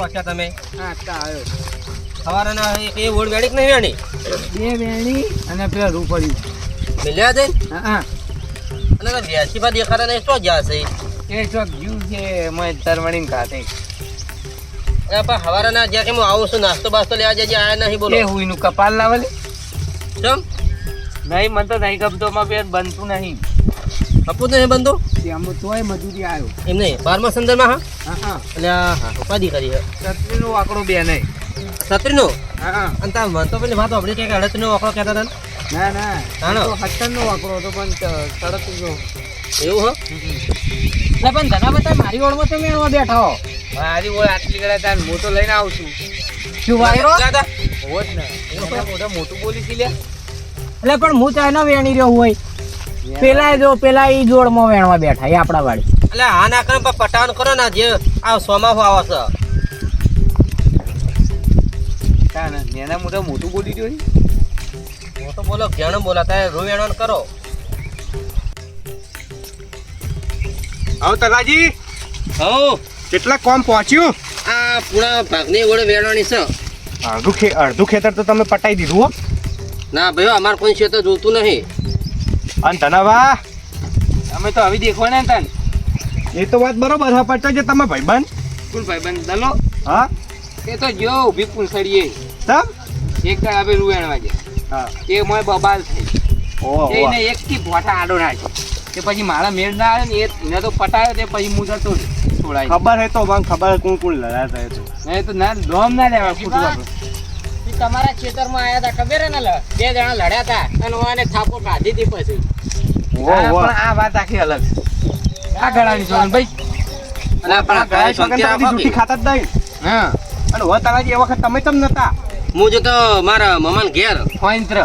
પહોંચ્યા તમે? હા આવ્યો સવારના એ ઓળ વેડી કે નહીં વેણી? બે વેણી અને પેલા રૂપડ્યું મિલ્યા છે? હા અને વેસી બા દેખાતા નહીં, શું ગયા છે? એ ચોક જ્યુ છે મેં તરવણીને ખાતે અરે પણ સવારના જ્યાં કે હું આવું છું નાસ્તો બાસ્તો લેવા જજે, આયા નહીં બોલો. એ હુઈનું કપાલ લાવલે ચમ નહીં મને તો નહીં ગમતો માં બે બનતું નહીં કપૂર નહીં બંધો આમ તોય મજૂરી આવ્યો એમ નહીં 12મા સંદર્ભમાં. હા હા એટલે હા ઉપાધિ કરી છે છત્રીનો આંકડો બે નહીં છત્રીનો. હા અને તાર મન તો પેલી વાત આપણી કે 38નો આંકડો કહેતા હતા ને? ના ના નાનો? 70નો આંકડો હતો પણ સડક એવું હો? એટલે પણ ધના બતા મારી ઓળમાં તમે એમાં બેઠા હો મારી ઓળ આટલી ગળા તાર મોટો લઈને આવું છું શું વાયરો દાદા હોત ને મોટું બોલી છી લે એટલે પણ હું તો એનો વેણી રહ્યો હોય પેલા ઈ જોડમાં વેણવા બેઠા એ આપડા વાળી. એટલે આ ના કરે પણ પટાણ કરો ને જે આ સોમાહો આવે છે. નેના મોટા મોટું બોલી જોઈ હું તો બોલો ઘેણું બોલાતા રૂ વેણવાનું કરો. આવો તલાજી, હો કેટલા કોમ પહોંચ્યું? આ પૂરા ભાગની ઓળે વેણવાની છે. અડધું ખેતર તો તમે પટાઈ દીધું હો. ના ભાઈ અમારે કોઈ ક્ષેત્ર જોતું નહીં. અને ધનાવા અમે તો હવે દેખવાના હતા ને એ તો વાત બરોબર હા, પટાઈ જે તમે ભાઈબંધ. કોણ ભાઈબંધ દલો હા એ તો જો ઊભી પૂંછડીએ સમ એક દાડ આપણે રૂવેણવા ગયા હા એ મોય બબાલ થઈ ઓહો એને એક થી ભોઠા આડો નાખ્યો તે પછી મારા મેળ ના આવે ને એને તો પટાયો તે પછી હું જતો છોડાય ખબર હે તો મને ખબર હે કોણ કોણ લડાતા હે તો. નહીં તો ના દોમ ના લેવા ખોટું આપણે તમારા ખેતરમાં આયા હતા ખબર હે ને બે જણા લડ્યા હતા અને ઓને થાપો કાઢી હતી પછી. ઓહો હા, ઓહો. પણ આ વાત આખી અલગ છે આ ગળાની સોન ભાઈ અને આ આપણા ગાય શાંતિ છોકરા રાખો જુઠ્ઠી કે. ખાતા જ નહીં. હા અને હવે તલાજી એ વખત તમે ચમ નતા હું જતો મારા મમાન ઘેર. ફોઈન્ત્ર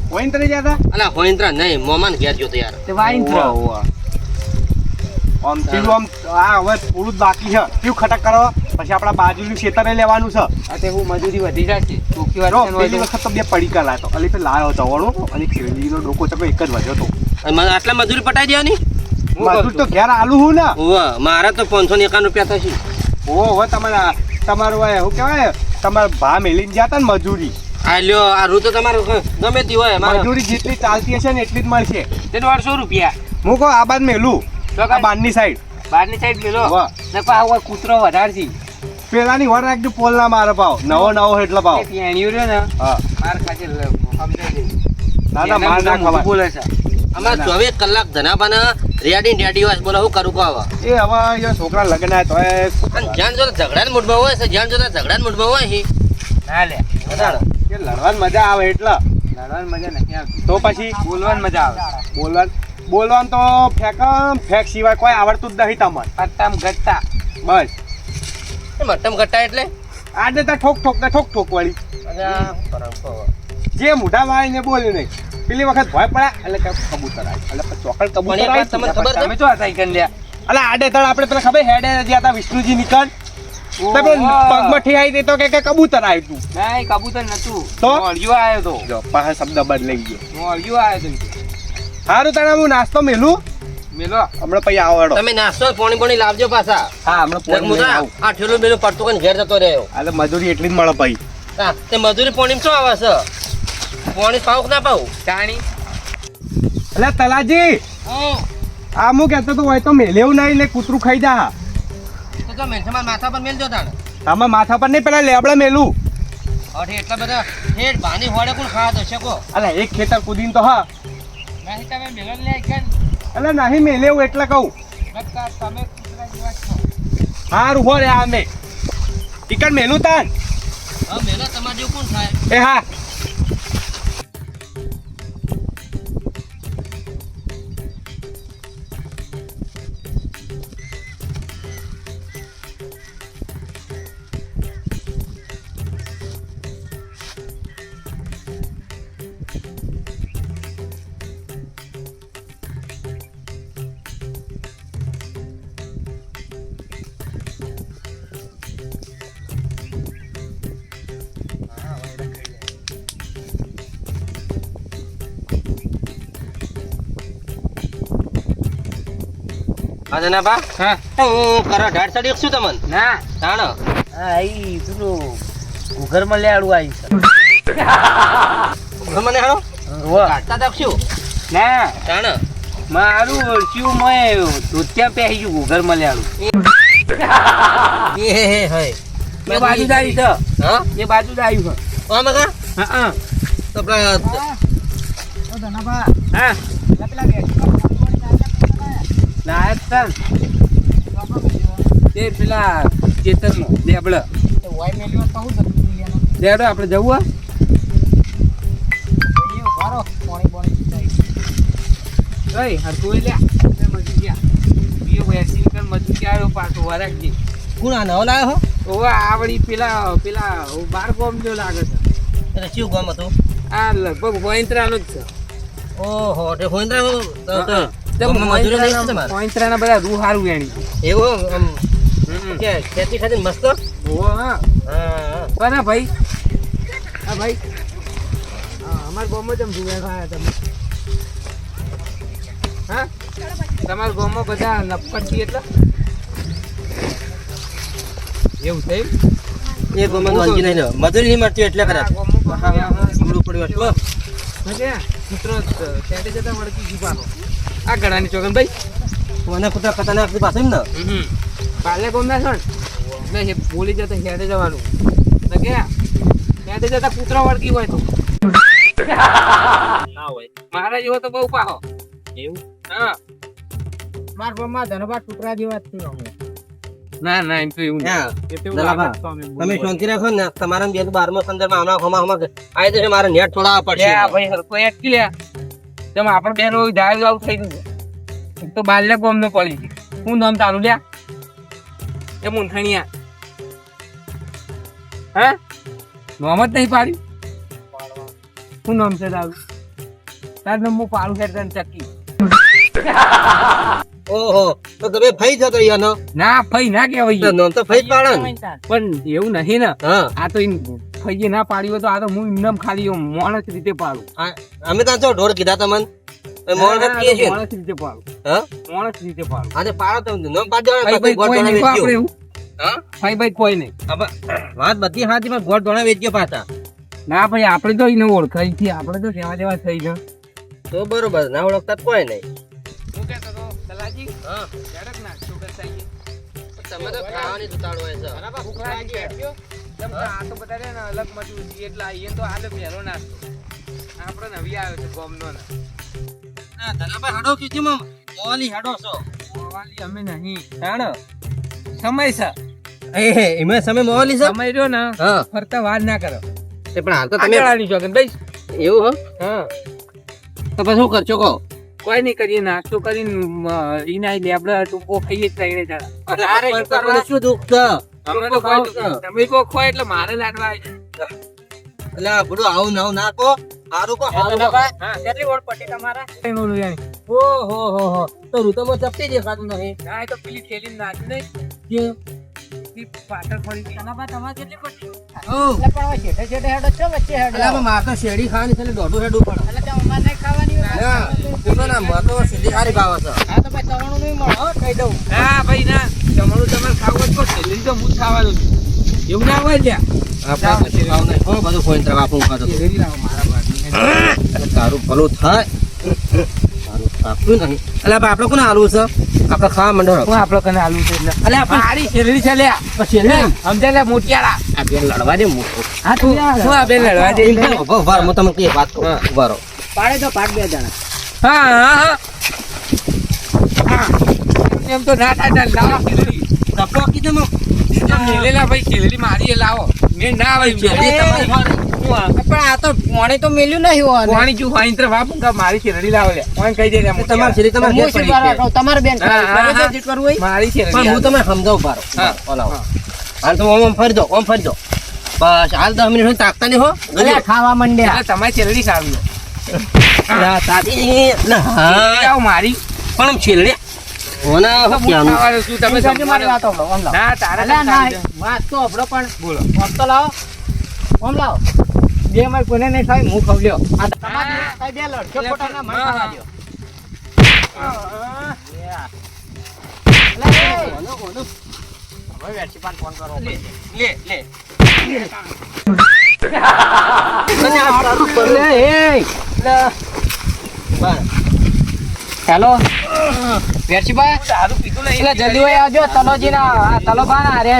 કોઈ તરી જતા અલા હોઈન્દ્રા નહીં, મોમાન ઘેર જોતો યાર. તે વાઈન્ત્ર આમ પેલું આમ આ હવે થોડું જ બાકી છે. કેવું ખટક કરો પછી આપણા બાજુનું ખેતરે લેવાનું છે. આ તે હું મજૂરી વધી જશે ચોખ્ખી વાત જો છે ને પેલી હોય વખત તો બે પડીકા લાયો તો અલી પે લાયો ચવાણો અને ખેડીનો ડોકો ચકો એક જ વધ્યો તો. અને મને આટલા મજૂરી પટાઈ દેવાની? હું મજૂર તો કહું ઘેર આલુ હું ને. ઓવે, મારા તો 551 રૂપિયા થશે. ઓહો તમારું શું કહેવાય તમારા ભા મેલીને જતા ને મજૂરી આ લ્યો આ રૂ તો તમારું ગમે તે હોય મારે. મજૂરી જેટલી ચાલતી હશે ને એટલી જ મળશે. તે 150 રૂપિયા હું કહું આ બાદ મેલું તો આ બારની સાઈડ બહારની સાઈડ મેલો વાહ. ને પાછો કૂતરો વધારે છે પેલાની વર રાખજો પોલ ના મારે ભાવ નવો એટલે ભાવ. એ પેણ્યું રહ્યો ને હા માર ખાતે સમજાય દે દાદા માર ના ખવાય. બોલે છે અમારે 24 કલાક ધનાબાના રેડી હોય. બોલો હું કરું કહો હવે. એ હવે એ છોકરા લગ્ન આયા તો અને જ્યાં જોતા ઝઘડાના મૂડમાં હોય છે, જ્યાં જોતા ઝઘડાના મૂડમાં હોય છે. ના લે વધારે. એ લડવાની મજા આવે એટલે લડવાની મજા નથી આવતી તો પછી બોલવાની મજા આવે બોલવાનું તો ફેક સિવાય કોઈ આવડતું જ નહીં તમને. પટ્ટામ ગટ્ટા બસ એ મટમ ઘટ્ટા એટલે આજે તો ઠોક ઠોક વાળી અને આ શું કરું કહો હવે. જે મોઢા વાળી ને બોલ્યું નહીં. પેલી વખત ભય પડ્યા એટલે કબૂતર આવી એટલે ચોકડ પણ કબૂતર એક વાત તમને ખબર છે? તમે જો હતા કન લ્યા એટલે આડે તળ આપણે પેલા ખબર હેડે જ્યાં હતા વિષ્ણુજી નીકળ તો પેલું પગમાં ઠી તે તો કે કબૂતર આવ્યું તું. ના એ કબૂતર નતું તો? મોળિયો આવ્યો તો જો પાસે શબ્દ બદલાઈ ગયો. મોળિયો આવ્યો તો સારું તને હું નાસ્તો મેલું મેલો હમણાં પછી આવડો. તમે નાસ્તો પોણી લાવજો પાછા. હા હમણાં પોણી લઈને આવું. આ ઠેલું બેલું પડતું કરીને ઘેર જતો રહ્યો. એટલે મજૂરી એટલી જ મળે ભાઈ. હા, તે મજૂરી પોણી શું આવે છે? પોણી પાવ કે ના પાવ? ચાણી એટલે તલાજી આ હું કહેતો તો હોય તો મેલેવું નહીં એટલે કૂતરું ખાઈ જા. તો જો મેંઠામાં માથા પર મેલજો તાણ. તમે માથા પર નહીં પેલા લેબડા મેલું. અરે એટલા બધા હેડ બાની હોડે કોણ ખાવા દો શકો? અલે એક ખેતર કૂદીને તો હા નહીં તમે મેલો લે કેન એટલે નહીં મેલેવું એટલે કહું. નક્કા તમે કૂતરા જેવા છો હારું હો રે આ મેં ટિકટ મેલું તાન. હા મેલો તમારે જેવું કોણ થાય? એ હા હા જનાબા, હા હું કરા ઢાળ ચડી શું તમને ના તાણ હા ઈ પેલું ઘરમાં લેડું આવી છે મને હાલો વાહ કાઢતા દક્ષું ના તાણ મારું ઓળખ્યું મેં ધોત્યા પહેરી ગયું ઘરમાં લેડું એ હે હે એ બાજુ દારી છે હા એ બાજુ દારી છે ઓ મગા હા તો પેલા હા નાયક સર તે પેલા ચેતનમાં લેબડ લેબડ આપણે જવું કઈ હરતું લ્યા મજૂર ગયા બીજો વેસી કર મજૂર આવ્યો પાછો વરાગજી કોણ આ નવો લાવ્યો હો ઓવા આવડી પેલા બાર ગોમ જો લાગે છે એટલે શું ગામ હતું આ લગભગ પોઈન્ટરાનો જ છે ઓહો તે હોઈન્દ્રા મજૂરી પોઈન્ટરાના બધા રૂ હારું વેણી એવું આમ કે ખેતી ખાતી મસ્ત ઓવા હા બના ભાઈ હા ભાઈ અમાર ગામમાં જેમ રૂવા ખાયા તમે હા તમારા ગામમાં બધા નપકટી એટલે એવું થઈ એ ગમે વાંચી નહીં લો મજૂરી નહીં મળતી એટલે કદાચ સાંભળવું પડ્યું એટલું મિત્રો સેટે જતા વળતી જીવાનો આ ગળાની ચોગન ભાઈ મને કુતરા ખતરનાક પાછું ને કાલે ગોમ ના છો ને એટલે બોલી જતા હેડે જવાનું ને કે હેડે જતા કૂતરા વળગી હોય તો ના હોય મારા જેવો તો બહુ પાહો એવું હા માર ગામમાં ધનબા ટુકડા જેવા જ છે અમે. ના ના એમ તો એવું હા નહીં દલાભા, તમે શાંતિ રાખો ને તમારા 12મા સંદર્ભમાં હમણાં હમણાં આવી જશે મારે નેટ છોડાવવા પડશે ભાઈ હરકો એકી લે તેમ આપણે બે રોજ ડાયર આઉટ થઈ ગયું એક તો બાલ્ય ગોમ નો પડી ગઈ હું નામ તારું લ્યા એ મૂંથણિયા હે નામ જ નહીં પાડ્યું શું નામ છે તારું તારું નામ હું પાડું છે તને ચક્કી ઓહો તો તમે ફઈ જતો યાનો ના ફઈ ના કહેવાય નામ તો ફઈ જ પાડે ને પણ એવું નહીં ને હા આ તો ફઈએ ના પાડ્યું હોય તો આ તો હું એમ ખાલી માણસ રીતે પાડું અમે તો જો ઢોર કીધા તમને મોણ કીએ છે માણસ રીતે પાડું હા માણસ રીતે પાડું આજે પાડો તો નામ પાડ દેવાનો ભાઈ ગોળ કોઈ ધોણા નહીં આપણે વેચ્યો એવું હા ભાઈ કોઈ નહીં વાત બધી હાથી માં ગોળ ધોણા વેચ્યો પાછા ના ભાઈ આપણે તો એને ઓળખાય છે આપણે તો સેવા દેવા થઈ છે તો બરોબર ના ઓળખતા તો કોઈ નહીં હું કહેતો તો સલાજી હા ઝડક ના સુગર થઈ તમે તો ખાવાની દુતાળ હોય છે બરાબર ભૂખ લાગી છે કેમ કે આ તો બધા રે ને અલગ મજૂર છે એટલે આઈએ તો આલે પહેલો નાસ્તો આપણે નવી આવ્યો છે ગોમનો ને ના ધનાભાઈ હાડો કીધી મમ ઓલી હાડો છો વાલી અમે નહીં હાડો સમય છે એ એમાં સમય મોલી છે સમય રહ્યો ને હા ફરતા વાર ના કરો તે પણ હાલ તો તમે આગળની જોગન ભાઈ એવું હો હા તો પછી શું કરશો કહો કોઈ નહીં કરીએ નાસ્તો કરીને ઈના લેબડા ટૂંકો ખાઈએ જ ત્રણે જણા અરે શું કરવાનું, શું દુઃખ છે અમે તો તમે કો ખોય એટલે મારે લાડવા આવી એટલે આ બધું આવું ના નાખો હારું કો હારું હા કેટલી વોટ પટી તમારા ઓલું જાણી ઓહો હો હો તો ઋતુમાં ચપટી દેખાતું નહીં ના એ તો પેલી થેલી નાખી નહીં કે ઈ પાછળ પડી ગઈ તમારે કેટલી પટી ઓ એટલે પણ હવે છેટે છેટે હેડો છો વચ્ચે હેડો એટલે આમાં માર તો શેરડી ખાવાની છે એટલે દોઢું હેડું પડે એટલે તો અમારે નહીં ખાવાની હોય. હા તો ના માર તો શેરડી ખારી ભાવે છે હા તો ભાઈ તવણું નહીં મળો હો, કહી દઉં હા ભાઈ ના તમારું તમારે ખાવું જ પડશે લીલી તો હું જ ખાવાનું છું. એવું ના હોય ત્યાં આપણે પછી ભાવ નહીં હો બધું કોઈ તરફ આપણું ખાધું શેરડી લાવો મારા બાજુ તારું ભલું થાય તારું થાપ્યું નહીં એટલે આપણે કોને હાલવું છે આપણે ખાવા માંડો હું આપણો કને આલુ છે એટલે અલે આપણે મારી શેરડી છે લ્યા પછી લે સમજે લે મોટિયાળા આ બેન લડવા દે મૂકો હા તું શું આ બેન લડવા દે ઉભો વાર હું તમને કઈ વાત કહું ઉભા રહો પાડે તો પાડ બે જણા હા હા હા એમ તો ના થાય લાવો શેરડી તપો કીધું મમ મેલેલા ભાઈ શેરડી મારી એ લાવો મેં ના આવે શેરડી તમારી પણ આ તો પાણી તો મેલ્યું નહીં હોય પાણી ચૂ વાઈન્દ્ર વાપું કા મારી શેરડી લાવો લે કોણ કહી દે તમારી શેરડી તમારે હું ઘેર શું પડી છે. કરવા કહું? તમારે બેન હા, હા, કરે છે હા. જે કરવું હોય. મારી પણ શેરડી હું તમને સમજાવું બારો હા. ઓલાવો હાલ તો ઓમ ફરી દો બસ હાલ 10 મિનિટ સુધી તાકતા નહીં હો અલ્યા, ખાવા માંડ્યા એટલે તમારી શેરડી સારું છે. ના તાતી ના હા આવો મારી પણ છેલડે ઓના હું ક્યાંનું ખાવાનું છું, તમે તમે મારી સમજો. વાતો સાંભળો, આમ લાવો. ના તારા અલ્યા, કેમ ના, સારું છે? વાત તો સાંભળો પણ બોલો આમ તો લાવો આમ લાવો બે માર કોને નહીં થાય હું ખવલ્યો આ તમારે કઈ બે લડશો ખોટાના મને ખાવા દ્યો. અલ્યા, એ, હવે વેરશીપાને ફોન કરવો પડશે. લે લે, એ, લે. હેલો વેરશીબા, દારૂ પીધું નહીં એટલે જલ્દી હોય આવજો. તલોજીના તલોબા ના અરે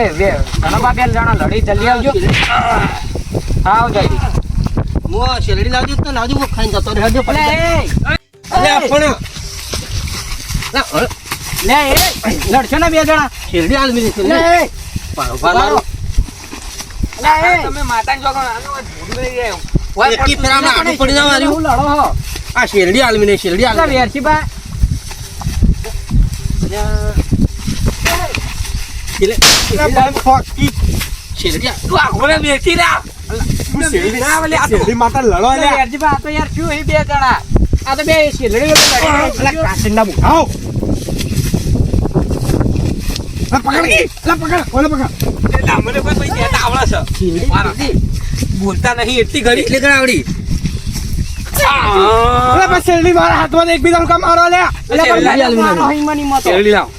તલોબા બે જણા લડી જલ્દી આવજો. હા આવજો. હું શેરડી લાવજો તો લાવજો હું ખાઈને જતો રહેજો લે, પણ લે, લડશો ને બે જણા. શેરડી હાલ મિલી છે લે, મારો લે, તમે માતાની જોગણ આનો ભૂલ લઈ જાય એકી ફેરામાં આટલું પડી જવાનું. હું લડો હો. આ શેરડી હાલ મિલી શેરડી હાલ એટલે વેરશીબા શેરડી તું આખોને બેસી રહ્યા શેરડી માતા લડો લે વેરશીબા આ તો યાર શું એ બે જણા આ તો બે શેરડી લડી. કાચીના બુખાઓ પકડ કોને પકડ મને કોઈ પૈસા કહેતા આવડે છે મારા. બોલતા નહીં એટલી ઘડી એટલે કરાવડી અરે બસ શેરડી મારા હાથમાં એકબીજાનું કામ મારો લે શેરડી લાવ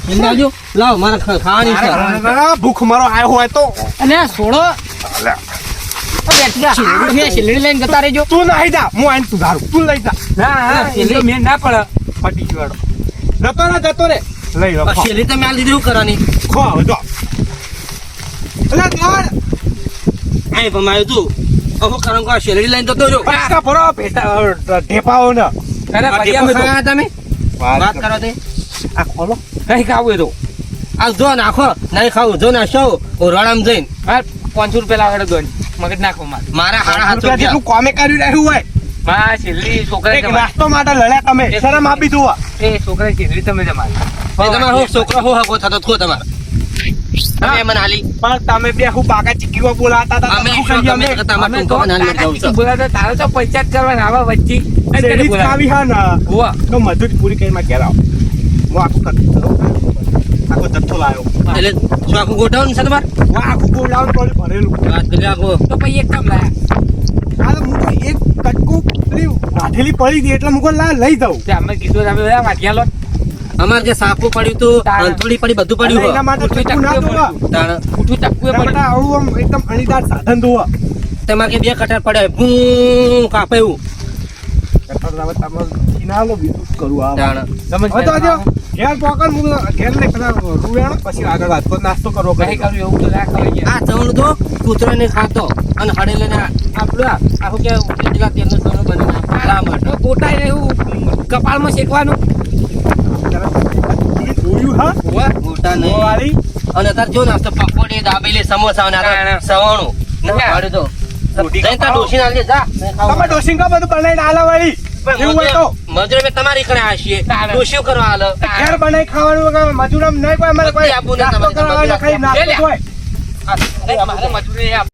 શેરડી આવજો લાવ મારા ખાવાની છે ભૂખ મારો આયો હોય તો અને છોડો શેરડી લઈને જતા રહેજો. તું નહીં જા હું આઈને સુધારું તું લઈ જા ના શેરડી મેં ના પડે ફટી ગયો જતો રે લઈ લો આ શેરડી તમે આ લીધી શું કરવાની ખો હવે જો અલા યાર આય ભમાયો તું અમુક કારણ કે આ શેરડી લઈને જતો રહ્યો પાછા ભરો ભેટા ઢેપાઓ ને અરે આ ભાઈ ટેપો અમે તો ખાયા તમે વાત કરો તે આ ખોલો નહીં ખાવું એ તો આ જો નાખો નહીં ખાવું જો નાખશો ઓરડામાં જઈને હા 500 રૂપિયા લાગે દોન મગજ નાખો મારે મારા હાડા હાથ રૂપિયા જેટલું કોમે કર્યું રહ્યું હોય માં શેરડી છોકરા એક નાસ્તો માટે લડ્યા તમે શરમ આપી દો એ છોકરા શેરડી તમે જમાડી એ તમારો હું છોકરો હું હગો થતો થો તમારે તમે મને આલી પણ તમે બે હું બાકા ચીકીઓ બોલાતા હતા અમે શું શું કરીએ તમે અમે? તમારે અમે ટૂંકો તો નાની લઈ જાઉં છું બોલાતા તારે તો પંચાયત કરવાના આવા વચ્ચે શેરડી જ ખાવી હા ને હોવા તો મજૂરી પૂરી કરીને ઘેર આવો હું આખું આખો જથ્થો લાવ્યો એટલે શું આખું ગોઠવણ છે તમારે હું આખું ગોડાઉન પર ભરેલું વાત કરી આખો તો પછી એક કામ લાયા હાલ હું તો એક કટકું પેલી રાઠેલી પડી હતી એટલે હું લઈ જાઉં તે અમે કીધું તમે બધા વાગ્યા લો અમારે જે સાપુ પડ્યું તું અંથોડી પડી બધું અને એના પડ્યું માટે ચક્કુ ના જોવા તાણ ઉઠું ચક્કુએ એના માટે પડ્યું આવું આમ એકદમ અણીદાર સાધન જોવા તમારે કે બે કટાર પડે ભૂ કાપે એવું તાણ તમે હવે તો જો ઘેર પોકર હું ઘેર લઈ પેલા રૂવેણ પછી આગળ વાત પર નાસ્તો કરવો નહીં કર્યું એવું તો ના કરી આ ચવણ તો કૂતરાને ખાતો અને હડે લઈને આપણું આખું કે ઉકેલા તેલનું ચવણ બની ખાવા માટે ગોટાઈ એવું કપાળમાં શેકવાનું જોયું હા મોટા નહીં વાળી અને તાર જો નાસ્તો પકોડી દાબેલી સમોસા અને આ સવાણું ના પાડ્યું તો જઈ તાર ડોશી નાખજે જા નહીં ખાવું. તમે ડોસિંગા બધું બનાવીને આલા વાળી પણ એવું હોય તો મજૂરી મેં તમારી કણે આશીએ ડોશીઓ કરવા હાલ ઘેર બનાવી ખાવાનું મજૂર નહીં કોઈ અમારે કોઈ આપવું નહીં નાસ્તો તમારે. કરવા ખાઈ નાસ્તો હોય અમારે મજૂરી આપ